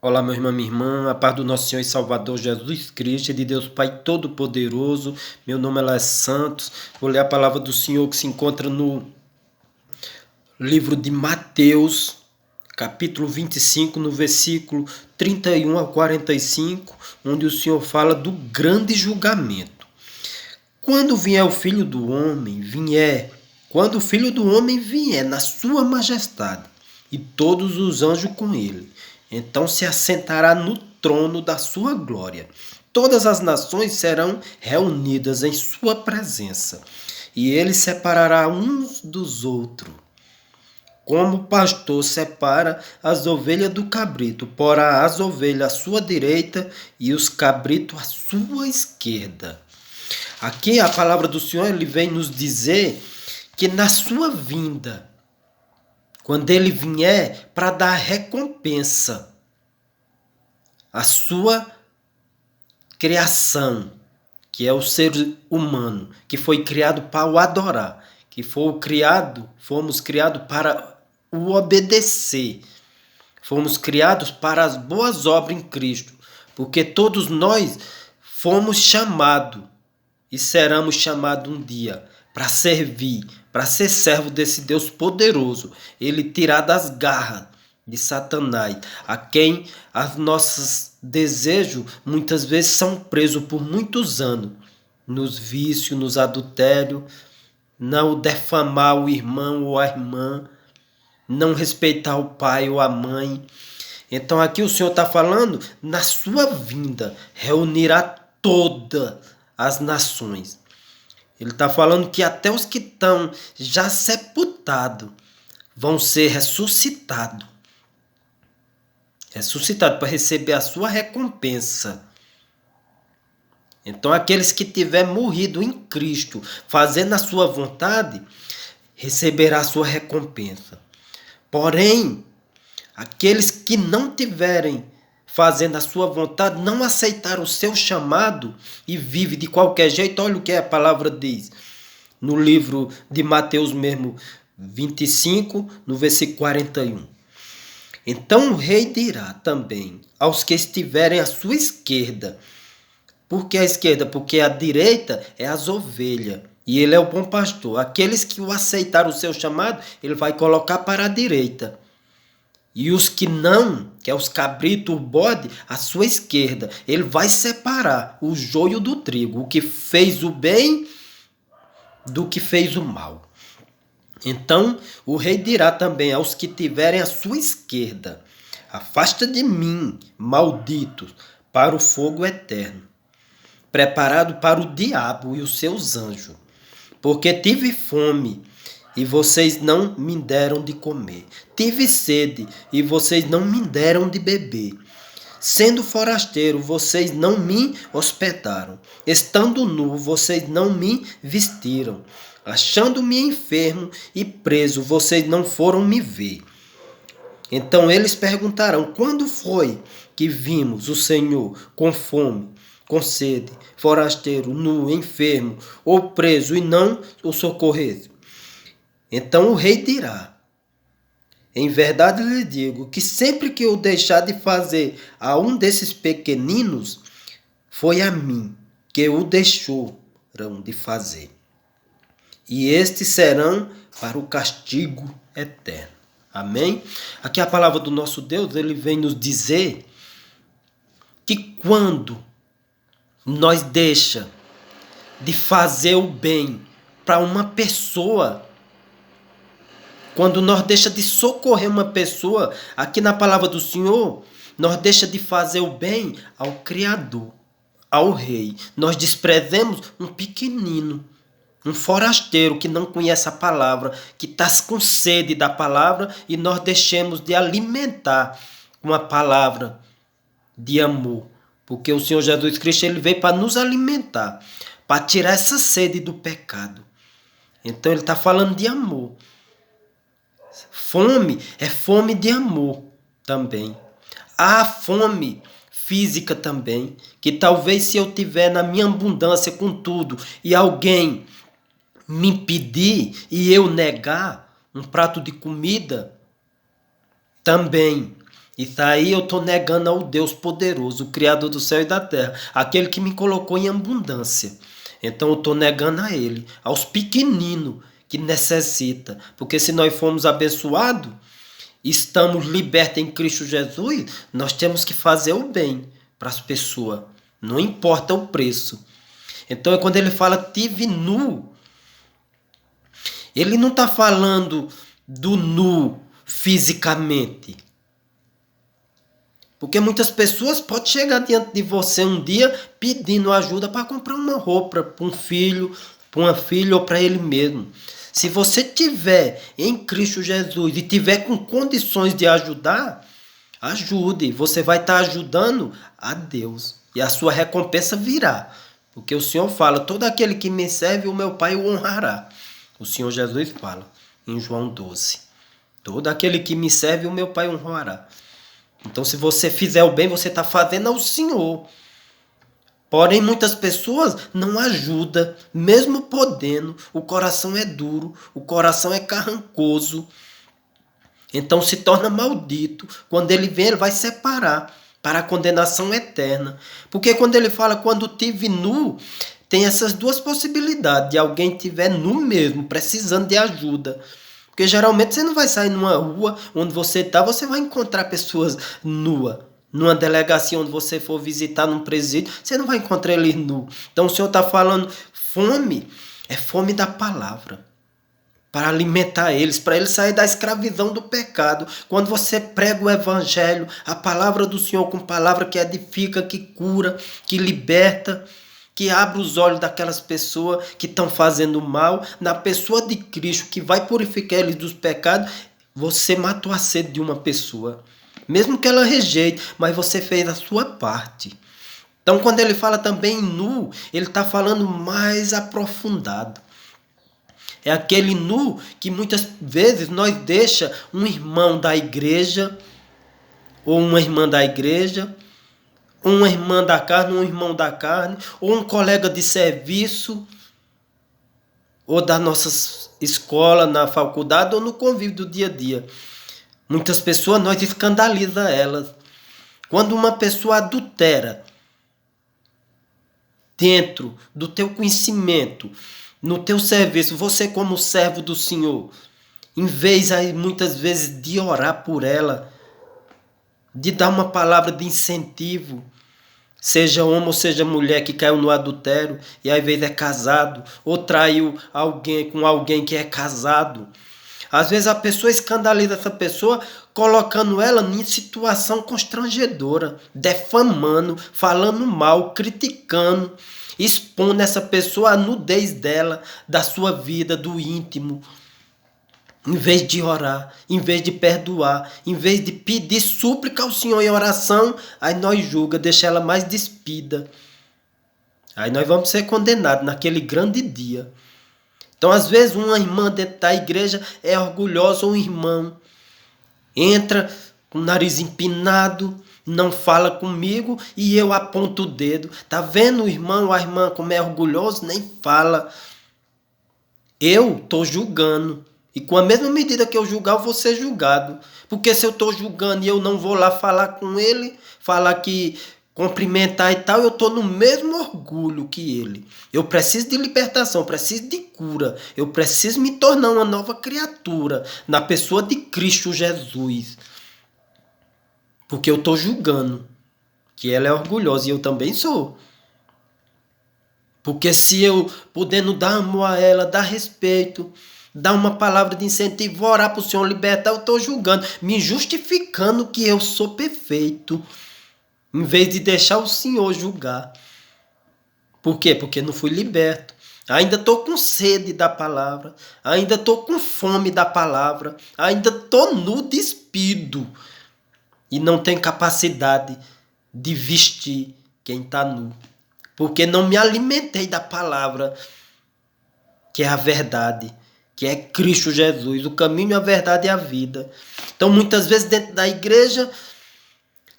Olá, meu irmão, minha irmã, a paz do nosso Senhor e Salvador Jesus Cristo e de Deus Pai Todo-Poderoso. Meu nome é Léo Santos. Vou ler a palavra do Senhor que se encontra no livro de Mateus, capítulo 25, no versículo 31 a 45, onde o Senhor fala do grande julgamento. Quando vier o Filho do Homem, quando o Filho do Homem vier na sua majestade, e todos os anjos com ele, então se assentará no trono da sua glória. Todas as nações serão reunidas em sua presença, e ele separará uns dos outros, como o pastor separa as ovelhas do cabrito, porá as ovelhas à sua direita e os cabritos à sua esquerda. Aqui a palavra do Senhor ele vem nos dizer que na sua vinda, quando ele vier para dar recompensa à sua criação, que é o ser humano, que foi criado para o adorar, fomos criados para o obedecer, fomos criados para as boas obras em Cristo, porque todos nós fomos chamados e seremos chamados um dia para servir, para ser servo desse Deus poderoso. Ele tirar das garras de Satanás, a quem os nossos desejos muitas vezes são presos por muitos anos, nos vícios, nos adultérios, não defamar o irmão ou a irmã, não respeitar o pai ou a mãe. Então aqui o Senhor está falando, na sua vinda, reunirá todas as nações. Ele está falando que até os que estão já sepultados vão ser ressuscitados. Ressuscitados para receber a sua recompensa. Então aqueles que tiver morrido em Cristo, fazendo a sua vontade, receberá a sua recompensa. Porém, aqueles que não tiverem fazendo a sua vontade, não aceitaram o seu chamado e vive de qualquer jeito. Olha o que a palavra diz no livro de Mateus mesmo, 25, no versículo 41. Então o rei dirá também aos que estiverem à sua esquerda. Por que a esquerda? Porque a direita é as ovelhas. E ele é o bom pastor. Aqueles que o aceitaram o seu chamado, ele vai colocar para a direita. E os que não, que é os cabritos, o bode, à sua esquerda. Ele vai separar o joio do trigo, o que fez o bem do que fez o mal. Então o rei dirá também aos que tiverem à sua esquerda: afasta de mim, malditos, para o fogo eterno, preparado para o diabo e os seus anjos. Porque tive fome e vocês não me deram de comer. Tive sede e vocês não me deram de beber. Sendo forasteiro, vocês não me hospedaram. Estando nu, vocês não me vestiram. Achando-me enfermo e preso, vocês não foram me ver. Então eles perguntarão: quando foi que vimos o Senhor com fome, com sede, forasteiro, nu, enfermo ou preso e não o socorreste? Então o rei dirá: em verdade lhe digo que sempre que eu deixar de fazer a um desses pequeninos, foi a mim que o deixaram de fazer. E estes serão para o castigo eterno. Amém? Aqui a palavra do nosso Deus, ele vem nos dizer que quando nós deixa de fazer o bem para uma pessoa, quando nós deixa de socorrer uma pessoa, aqui na palavra do Senhor, nós deixa de fazer o bem ao Criador, ao Rei. Nós desprezamos um pequenino, um forasteiro que não conhece a palavra, que está com sede da palavra, e nós deixamos de alimentar com a palavra de amor. Porque o Senhor Jesus Cristo ele veio para nos alimentar, para tirar essa sede do pecado. Então ele está falando de amor. Fome é fome de amor também. Há fome física também, que talvez se eu tiver na minha abundância com tudo e alguém me pedir e eu negar um prato de comida, também Isso aí eu estou negando ao Deus poderoso, o Criador do céu e da terra, aquele que me colocou em abundância. Então eu estou negando a Ele, aos pequeninos que necessita. Porque se nós formos abençoados, estamos libertos em Cristo Jesus, nós temos que fazer o bem para as pessoas. Não importa o preço. Então é quando ele fala tive nu. Ele não está falando do nu fisicamente. Porque muitas pessoas podem chegar diante de você um dia pedindo ajuda para comprar uma roupa para um filho, para uma filha ou para ele mesmo. Se você tiver em Cristo Jesus e tiver com condições de ajudar, ajude. Você vai estar ajudando a Deus e a sua recompensa virá. Porque o Senhor fala, todo aquele que me serve, o meu Pai o honrará. O Senhor Jesus fala em João 12. Todo aquele que me serve, o meu Pai honrará. Então, se você fizer o bem, você está fazendo ao Senhor. Porém, muitas pessoas não ajudam, mesmo podendo. O coração é duro, o coração é carrancoso. Então, se torna maldito. Quando ele vem, ele vai separar para a condenação eterna. Porque quando ele fala, quando tive nu, tem essas duas possibilidades. De alguém estiver nu mesmo, precisando de ajuda. Porque geralmente você não vai sair numa rua onde você está, você vai encontrar pessoas nuas. Numa delegacia onde você for visitar, num presídio, você não vai encontrar eles nu. Então o Senhor está falando, fome é fome da palavra. Para alimentar eles, para eles saírem da escravidão do pecado. Quando você prega o evangelho, a palavra do Senhor com palavra que edifica, que cura, que liberta, que abre os olhos daquelas pessoas que estão fazendo mal, na pessoa de Cristo que vai purificar eles dos pecados, você matou a sede de uma pessoa. Mesmo que ela rejeite, mas você fez a sua parte. Então quando ele fala também nu, ele está falando mais aprofundado. É aquele nu que muitas vezes nós deixa um irmão da igreja, ou uma irmã da igreja, uma irmã da carne, um irmão da carne, ou um colega de serviço, ou da nossa escola, na faculdade, ou no convívio do dia a dia. Muitas pessoas, nós escandaliza elas. Quando uma pessoa adultera dentro do teu conhecimento, no teu serviço, você como servo do Senhor, em vez aí muitas vezes de orar por ela, de dar uma palavra de incentivo, seja homem ou seja mulher que caiu no adultério e às vezes é casado, ou traiu alguém com alguém que é casado. Às vezes a pessoa escandaliza essa pessoa, colocando ela em situação constrangedora, defamando, falando mal, criticando, expondo essa pessoa à nudez dela, da sua vida, do íntimo. Em vez de orar, em vez de perdoar, em vez de pedir súplica ao Senhor em oração, aí nós julga, deixa ela mais despida. Aí nós vamos ser condenados naquele grande dia. Então, às vezes, uma irmã dentro da igreja é orgulhosa, ou um irmão entra com o nariz empinado, não fala comigo e eu aponto o dedo. Tá vendo o irmão ou a irmã como é orgulhoso? Nem fala. Eu estou julgando. E com a mesma medida que eu julgar, eu vou ser julgado. Porque se eu estou julgando e eu não vou lá falar com ele, falar que cumprimentar e tal, eu estou no mesmo orgulho que ele. Eu preciso de libertação, preciso de cura. Eu preciso me tornar uma nova criatura na pessoa de Cristo Jesus. Porque eu estou julgando que ela é orgulhosa e eu também sou. Porque se eu podendo dar amor a ela, dar respeito, dar uma palavra de incentivo, orar para o Senhor libertar, eu estou julgando, me justificando que eu sou perfeito. Em vez de deixar o Senhor julgar. Por quê? Porque não fui liberto. Ainda estou com sede da palavra. Ainda estou com fome da palavra. Ainda estou nu despido. E não tenho capacidade de vestir quem está nu. Porque não me alimentei da palavra, que é a verdade. Que é Cristo Jesus. O caminho, a verdade e a vida. Então, muitas vezes dentro da igreja,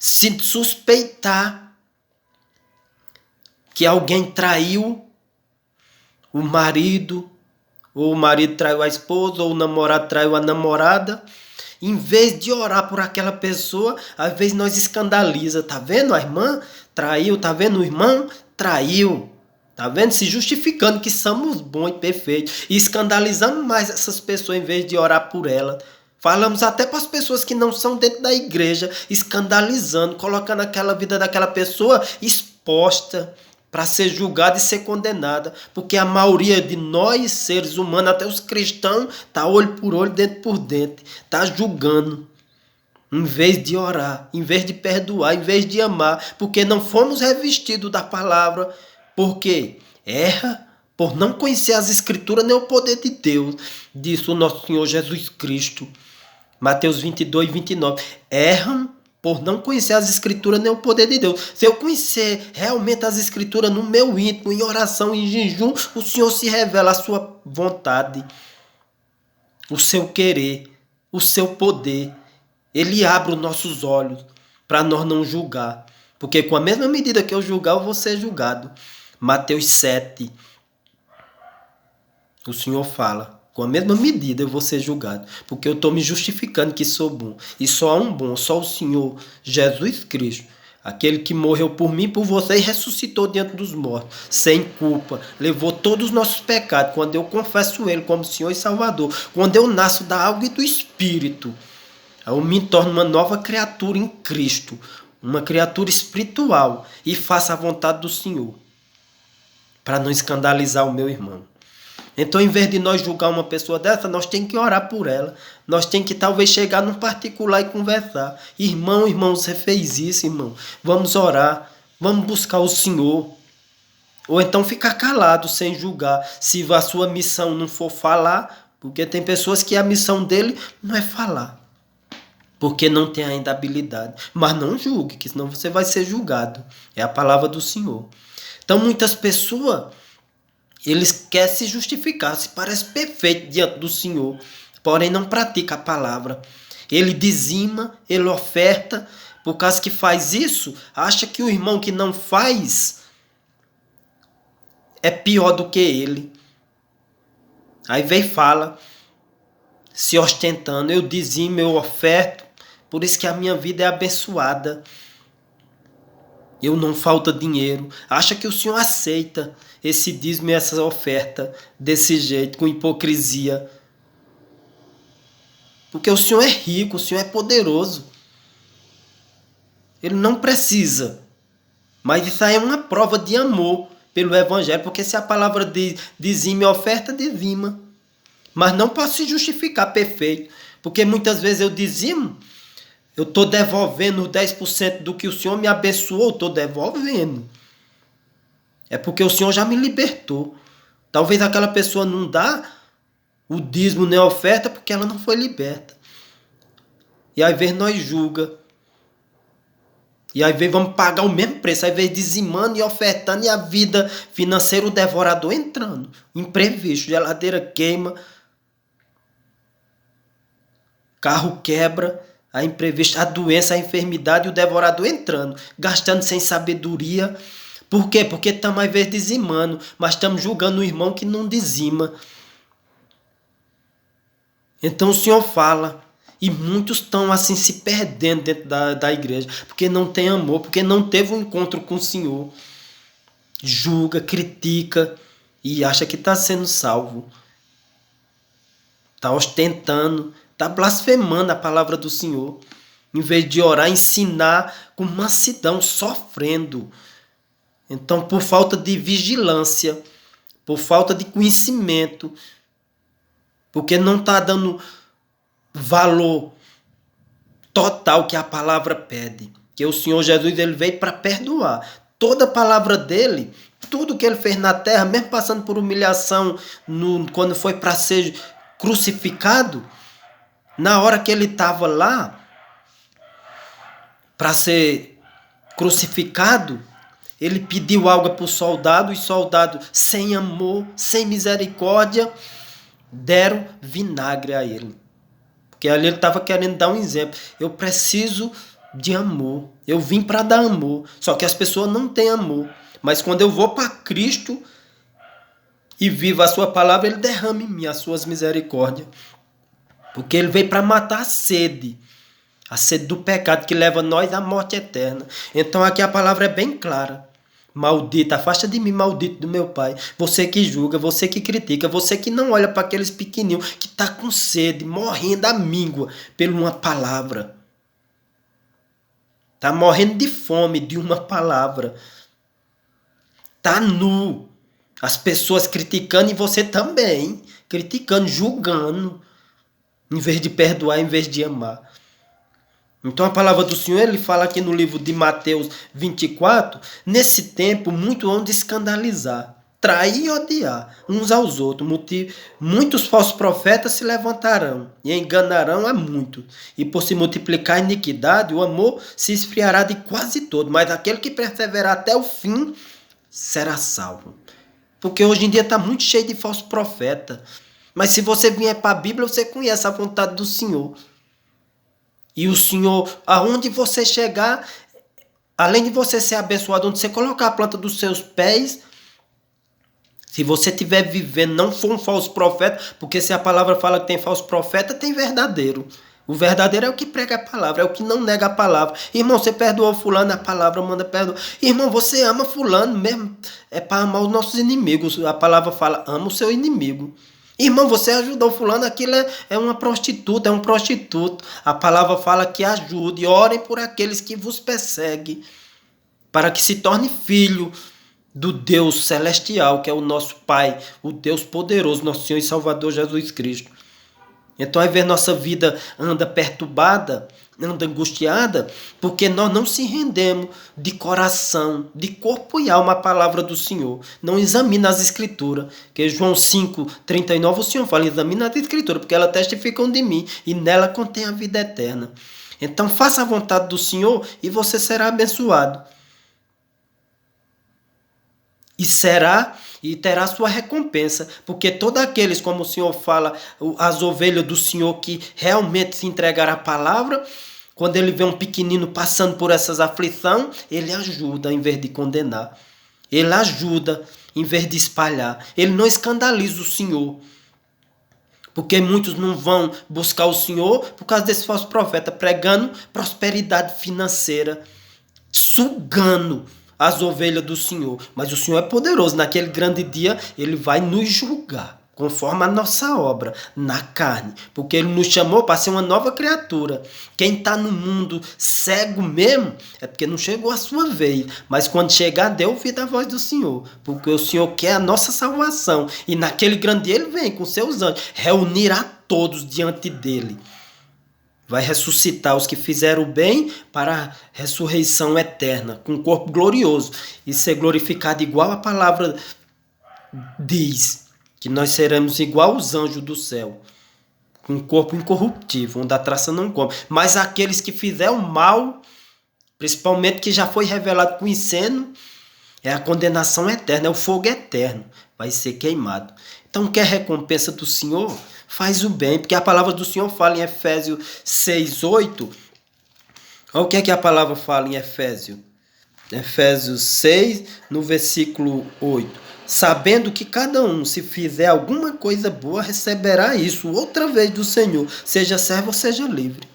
se suspeitar que alguém traiu o marido, ou o marido traiu a esposa, ou o namorado traiu a namorada, Em vez de orar por aquela pessoa, às vezes nós escandaliza. Tá vendo? A irmã traiu, tá vendo? O irmão traiu. Tá vendo? Se justificando que somos bons e perfeitos. E escandalizando mais essas pessoas em vez de orar por elas. Falamos até para as pessoas que não são dentro da igreja, escandalizando, colocando aquela vida daquela pessoa exposta para ser julgada e ser condenada. Porque a maioria de nós, seres humanos, até os cristãos, tá olho por olho, dente por dente, tá julgando. Em vez de orar, em vez de perdoar, em vez de amar, porque não fomos revestidos da palavra. Porque erra por não conhecer as escrituras nem o poder de Deus, disse o nosso Senhor Jesus Cristo. Mateus 22, 29. Erram por não conhecer as escrituras nem o poder de Deus. Se eu conhecer realmente as escrituras no meu íntimo, em oração, em jejum, o Senhor se revela a sua vontade, o seu querer, o seu poder. Ele abre os nossos olhos para nós não julgar. Porque com a mesma medida que eu julgar, eu vou ser julgado. Mateus 7. O Senhor fala. Com a mesma medida eu vou ser julgado. Porque eu estou me justificando que sou bom. E só há um bom, só o Senhor Jesus Cristo. Aquele que morreu por mim, por você e ressuscitou diante dos mortos. Sem culpa. Levou todos os nossos pecados. Quando eu confesso Ele como Senhor e Salvador. Quando eu nasço da água e do Espírito. Eu me torno uma nova criatura em Cristo. Uma criatura espiritual. E faço a vontade do Senhor. Para não escandalizar o meu irmão. Então, em vez de nós julgar uma pessoa dessa, nós temos que orar por ela. Nós temos que talvez chegar num particular e conversar. Irmão, você fez isso, irmão. Vamos orar. Vamos buscar o Senhor. Ou então ficar calado, sem julgar. Se a sua missão não for falar, porque tem pessoas que a missão dele não é falar. Porque não tem ainda habilidade. Mas não julgue, que senão você vai ser julgado. É a palavra do Senhor. Então, muitas pessoas... eles querem se justificar, se parece perfeito diante do Senhor, porém não pratica a palavra. Ele dizima, ele oferta, por causa que faz isso, acha que o irmão que não faz é pior do que ele. Aí vem e fala, se ostentando, eu dizimo, eu oferto, por isso que a minha vida é abençoada. Eu não falta dinheiro. Acha que o Senhor aceita esse dízimo e essa oferta desse jeito, com hipocrisia. Porque o Senhor é rico, o Senhor é poderoso. Ele não precisa. Mas isso aí é uma prova de amor pelo Evangelho. Porque se a palavra diz dizime e oferta, dizima. Mas não para se justificar perfeito. Porque muitas vezes eu dizimo, eu estou devolvendo os 10% do que o Senhor me abençoou, estou devolvendo. É porque o Senhor já me libertou. Talvez aquela pessoa não dá o dízimo nem a oferta porque ela não foi liberta. E às vezes nós julga. E às vezes vamos pagar o mesmo preço. Às vezes dizimando e ofertando e a vida financeira, o devorador entrando. Imprevisto, geladeira queima. Carro quebra. A imprevista, a doença, a enfermidade e o devorador entrando, gastando sem sabedoria. Por quê? Porque estamos às vezes dizimando, mas estamos julgando o irmão que não dizima. Então o Senhor fala, e muitos estão assim se perdendo dentro da igreja, porque não tem amor, porque não teve um encontro com o Senhor. Julga, critica e acha que está sendo salvo. Está ostentando. Está blasfemando a palavra do Senhor. Em vez de orar, ensinar com mansidão, sofrendo. Então, por falta de vigilância, por falta de conhecimento, porque não está dando valor total que a palavra pede. Que o Senhor Jesus ele veio para perdoar. Toda a palavra dele, tudo que ele fez na terra, mesmo passando por humilhação, quando foi para ser crucificado, na hora que ele estava lá para ser crucificado, ele pediu algo para o soldado, e os soldados, sem amor, sem misericórdia, deram vinagre a ele. Porque ali ele estava querendo dar um exemplo. Eu preciso de amor. Eu vim para dar amor. Só que as pessoas não têm amor. Mas quando eu vou para Cristo e vivo a sua palavra, ele derrama em mim as suas misericórdias. Porque ele veio para matar a sede do pecado que leva nós à morte eterna. Então aqui a palavra é bem clara. Maldita, afasta de mim, maldito do meu Pai. Você que julga, você que critica, você que não olha para aqueles pequenininhos que está com sede, morrendo à míngua por uma palavra. Está morrendo de fome de uma palavra. Está nu. As pessoas criticando e você também. Criticando, julgando. Em vez de perdoar, em vez de amar. Então a palavra do Senhor, ele fala aqui no livro de Mateus 24, nesse tempo muito hão de escandalizar, trair e odiar uns aos outros. Muitos falsos profetas se levantarão e enganarão a muitos. E por se multiplicar a iniquidade, o amor se esfriará de quase todo. Mas aquele que perseverar até o fim será salvo. Porque hoje em dia está muito cheio de falsos profetas. Mas se você vier para a Bíblia, você conhece a vontade do Senhor. E o Senhor, aonde você chegar, além de você ser abençoado, onde você colocar a planta dos seus pés, se você estiver vivendo, não for um falso profeta, porque se a palavra fala que tem falso profeta, tem verdadeiro. O verdadeiro é o que prega a palavra, é o que não nega a palavra. Irmão, você perdoou fulano, a palavra manda perdoar. Irmão, você ama fulano mesmo, é para amar os nossos inimigos. A palavra fala, ama o seu inimigo. Irmão, você ajudou fulano, aquilo é uma prostituta, é um prostituto. A palavra fala que ajude, orem por aqueles que vos perseguem, para que se torne filho do Deus celestial, que é o nosso Pai, o Deus poderoso, nosso Senhor e Salvador Jesus Cristo. Então, ao ver nossa vida anda perturbada, anda angustiada, porque nós não se rendemos de coração, de corpo e alma à palavra do Senhor. Não examina as escrituras. Que João 5:39 o Senhor fala, examina as escrituras, porque elas testificam de mim e nela contém a vida eterna. Então faça a vontade do Senhor e você será abençoado. E terá sua recompensa, porque todos aqueles, como o Senhor fala, as ovelhas do Senhor que realmente se entregaram à palavra, quando ele vê um pequenino passando por essas aflições, ele ajuda em vez de condenar. Ele ajuda em vez de espalhar. Ele não escandaliza o Senhor. Porque muitos não vão buscar o Senhor por causa desse falso profeta, pregando prosperidade financeira, sugando as ovelhas do Senhor. Mas o Senhor é poderoso. Naquele grande dia, ele vai nos julgar, conforme a nossa obra, na carne. Porque ele nos chamou para ser uma nova criatura. Quem está no mundo cego mesmo, é porque não chegou a sua vez. Mas quando chegar, dê ouvido à voz do Senhor. Porque o Senhor quer a nossa salvação. E naquele grande dia, ele vem com seus anjos, reunirá todos diante dele. Vai ressuscitar os que fizeram o bem para a ressurreição eterna, com um corpo glorioso, e ser glorificado igual a palavra diz, que nós seremos igual aos anjos do céu, com um corpo incorruptível, onde a traça não come. Mas aqueles que fizeram mal, principalmente que já foi revelado com incêndio, é a condenação eterna, é o fogo eterno, vai ser queimado. Então, quer recompensa do Senhor? Faz o bem, porque a palavra do Senhor fala em Efésios 6:8. Olha o que é que a palavra fala em Efésios. Efésios 6, no versículo 8. Sabendo que cada um, se fizer alguma coisa boa, receberá isso outra vez do Senhor, seja servo ou seja livre.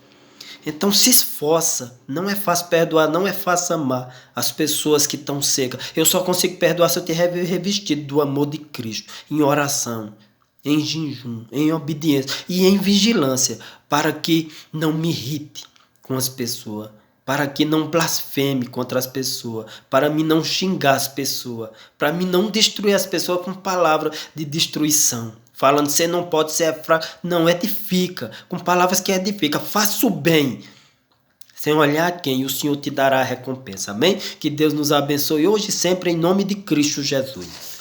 Então se esforça. Não é fácil perdoar, não é fácil amar as pessoas que estão secas. Eu só consigo perdoar se eu tiver revestido do amor de Cristo, em oração, em jejum, em obediência e em vigilância, para que não me irrite com as pessoas, para que não blasfeme contra as pessoas, para mim não xingar as pessoas, para mim não destruir as pessoas com palavras de destruição. Falando, você não pode ser fraco. Não, edifica, com palavras que edifica. Faça o bem, sem olhar a quem, e o Senhor te dará a recompensa. Amém? Que Deus nos abençoe hoje e sempre, em nome de Cristo Jesus.